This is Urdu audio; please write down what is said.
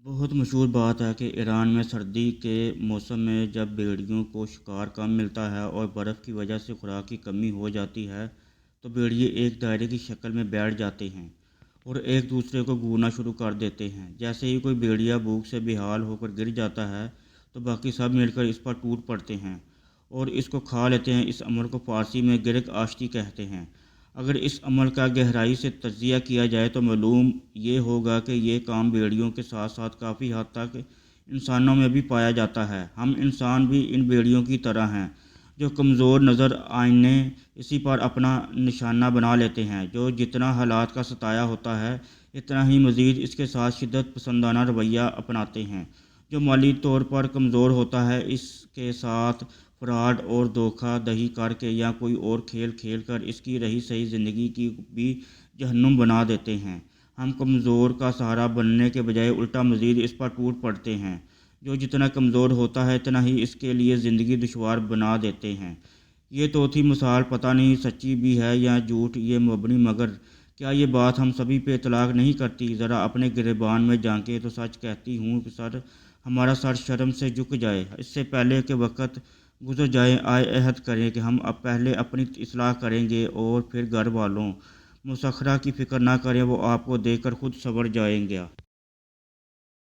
بہت مشہور بات ہے کہ ایران میں سردی کے موسم میں جب بھیڑیوں کو شکار کم ملتا ہے اور برف کی وجہ سے خوراک کی کمی ہو جاتی ہے تو بھیڑیے ایک دائرے کی شکل میں بیٹھ جاتے ہیں اور ایک دوسرے کو گھورنا شروع کر دیتے ہیں۔ جیسے ہی کوئی بھیڑیا بھوک سے بےحال ہو کر گر جاتا ہے تو باقی سب مل کر اس پر ٹوٹ پڑتے ہیں اور اس کو کھا لیتے ہیں۔ اس عمل کو فارسی میں گرگ آشتی کہتے ہیں۔ اگر اس عمل کا گہرائی سے تجزیہ کیا جائے تو معلوم یہ ہوگا کہ یہ کام بھیڑیوں کے ساتھ ساتھ کافی حد تک انسانوں میں بھی پایا جاتا ہے۔ ہم انسان بھی ان بھیڑیوں کی طرح ہیں جو کمزور نظر آنے اسی پر اپنا نشانہ بنا لیتے ہیں، جو جتنا حالات کا ستایا ہوتا ہے اتنا ہی مزید اس کے ساتھ شدت پسندانہ رویہ اپناتے ہیں۔ جو مالی طور پر کمزور ہوتا ہے اس کے ساتھ فراڈ اور دھوکہ دہی کر کے یا کوئی اور کھیل کھیل کر اس کی رہی سہی زندگی کی بھی جہنم بنا دیتے ہیں۔ ہم کمزور کا سہارا بننے کے بجائے الٹا مزید اس پر ٹوٹ پڑتے ہیں۔ جو جتنا کمزور ہوتا ہے اتنا ہی اس کے لیے زندگی دشوار بنا دیتے ہیں۔ یہ تو تھی مثال، پتہ نہیں سچی بھی ہے یا جھوٹ یہ مبنی، مگر کیا یہ بات ہم سبھی پہ اطلاق نہیں کرتی؟ ذرا اپنے گریبان میں جھانکیں تو سچ کہتی ہوں کہ ہمارا سر شرم سے جھک جائے۔ اس سے پہلے کہ وقت گزر جائے آئے عہد کریں کہ ہم اب پہلے اپنی اصلاح کریں گے اور پھر گھر والوں مسخرہ کی فکر نہ کریں، وہ آپ کو دیکھ کر خود سنور جائیں گے۔